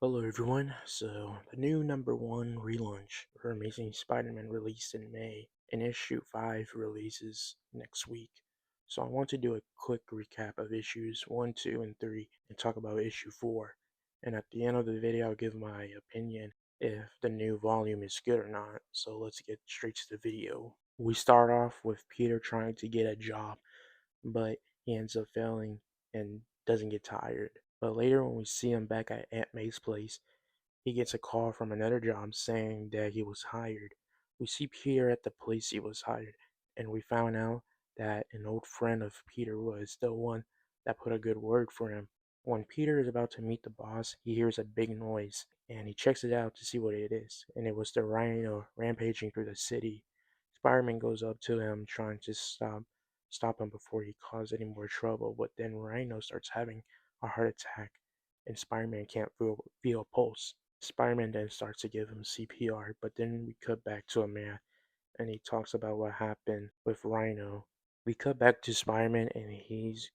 Hello everyone. So the new #1 relaunch for Amazing Spider-Man released in May, and issue 5 releases next week. So I want to do a quick recap of issues 1, 2, and 3 and talk about issue 4. And at the end of the video I'll give my opinion if the new volume is good or not. So let's get straight to the video. We start off with Peter trying to get a job, but he ends up failing and doesn't get tired. But later, when we see him back at Aunt May's place, he gets a call from another job saying that he was hired. We see Peter at the place he was hired, and we found out that an old friend of Peter was the one that put a good word for him. When Peter is about to meet the boss, he hears a big noise, and he checks it out to see what it is, and it was the Rhino rampaging through the city. Spider-Man goes up to him trying to stop him before he causes any more trouble, but then Rhino starts having a heart attack, and Spider-Man can't feel a pulse. Spider-Man then starts to give him CPR, but then we cut back to a man, and he talks about what happened with Rhino. We cut back to Spider-Man, and he's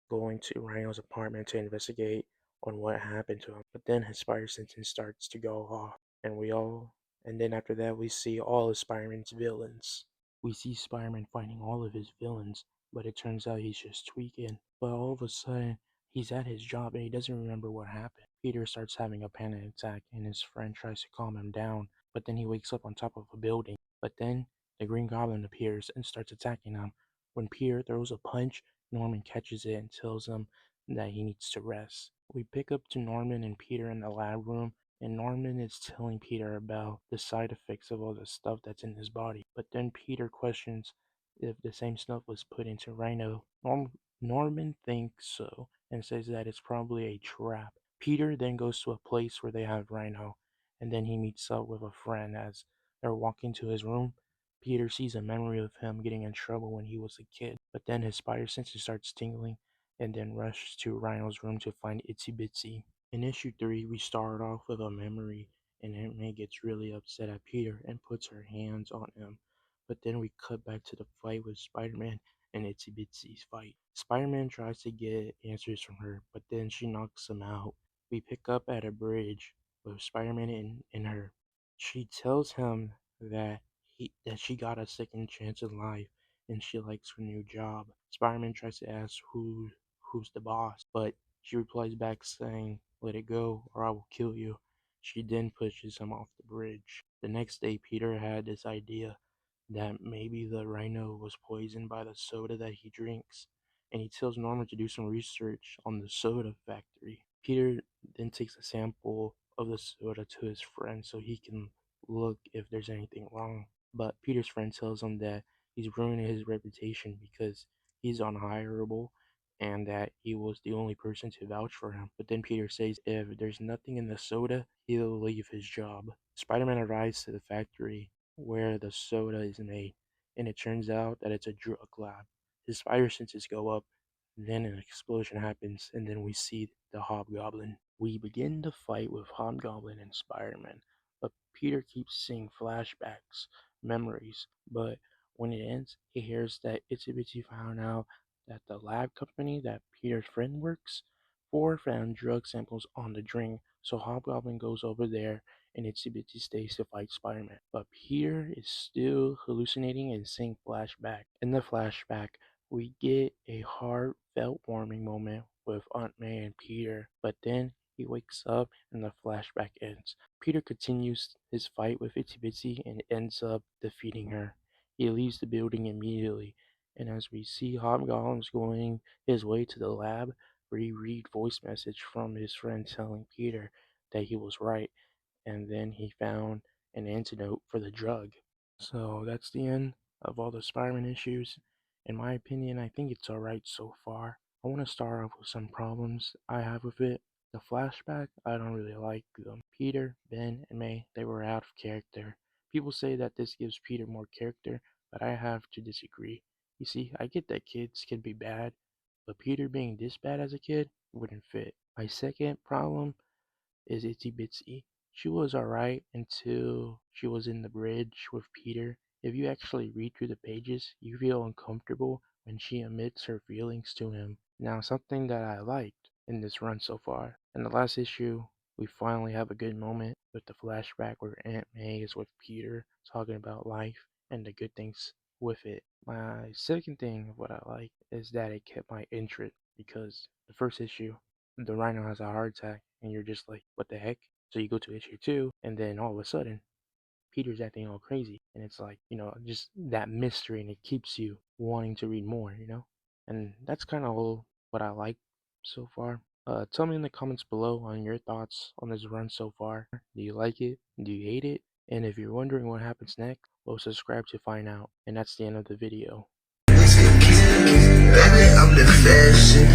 going to Rhino's apartment to investigate on what happened to him. But then his spider sentence starts to go off, and then after that we see all of Spider-Man's villains. We see Spider-Man fighting all of his villains, but it turns out he's just tweaking. But all of a sudden, he's at his job and he doesn't remember what happened. Peter starts having a panic attack, and his friend tries to calm him down, but then he wakes up on top of a building. But then the Green Goblin appears and starts attacking him. When Peter throws a punch, Norman catches it and tells him that he needs to rest. We pick up to Norman and Peter in the lab room, and Norman is telling Peter about the side effects of all the stuff that's in his body. But then Peter questions if the same stuff was put into Rhino. Norman thinks so and says that it's probably a trap. Peter then goes to a place where they have Rhino, and then he meets up with a friend as they're walking to his room. Peter sees a memory of him getting in trouble when he was a kid, but then his spider senses starts tingling and then rushes to Rhino's room to find Itsy Bitsy. In issue 3, we start off with a memory, and Aunt May gets really upset at Peter and puts her hands on him. But then we cut back to the fight with Spider-Man and Itsy Bitsy's fight. Spider-Man tries to get answers from her, but then she knocks him out. We pick up at a bridge with Spider-Man and her. She tells him that that she got a second chance in life and she likes her new job. Spider-Man tries to ask who's the boss, but she replies back saying, "Let it go or I will kill you." She then pushes him off the bridge. The next day, Peter had this idea that maybe the Rhino was poisoned by the soda that he drinks, and he tells Norman to do some research on the soda factory. Peter then takes a sample of the soda to his friend so he can look if there's anything wrong. But Peter's friend tells him that he's ruining his reputation because he's unhireable and that he was the only person to vouch for him. But then Peter says if there's nothing in the soda, he'll leave his job. Spider-Man arrives to the factory where the soda is made, and it turns out that it's a drug lab. His spider senses go up, then an explosion happens, and then we see the Hobgoblin. We begin the fight with Hobgoblin and Spider-Man, but Peter keeps seeing flashbacks, memories, but when it ends, he hears that Itsy Bitsy found out that the lab company that Peter's friend works for found drug samples on the drink, so Hobgoblin goes over there and Itsy Bitsy stays to fight Spider-Man. But Peter is still hallucinating and seeing flashback. In the flashback, we get a heartfelt warming moment with Aunt May and Peter, but then he wakes up and the flashback ends. Peter continues his fight with Itsy Bitsy and ends up defeating her. He leaves the building immediately, and as we see Hobgoblin's going his way to the lab, we read voice message from his friend telling Peter that he was right, and then he found an antidote for the drug. So that's the end of all the Spider-Man issues. In my opinion, I think it's alright so far. I want to start off with some problems I have with it. The flashback, I don't really like them. Peter, Ben, and May, they were out of character. People say that this gives Peter more character, but I have to disagree. You see, I get that kids can be bad, but Peter being this bad as a kid wouldn't fit. My second problem is Itsy Bitsy. She was alright until she was in the bridge with Peter. If you actually read through the pages, you feel uncomfortable when she admits her feelings to him. Now, something that I liked in this run so far. In the last issue, We finally have a good moment with the flashback where Aunt May is with Peter talking about life and the good things with it. My second thing of what I like is that it kept my interest because the first issue, the Rhino has a heart attack and you're just like, what the heck? So you go to issue 2 and then all of a sudden Peter's acting all crazy and it's like, just that mystery and it keeps you wanting to read more. And that's kind of all what I like so far. Tell me in the comments below on your thoughts on this run so far. Do you like it? Do you hate it? And if you're wondering what happens next, well, subscribe to find out. And that's the end of the video. Baby, I'm the fashion,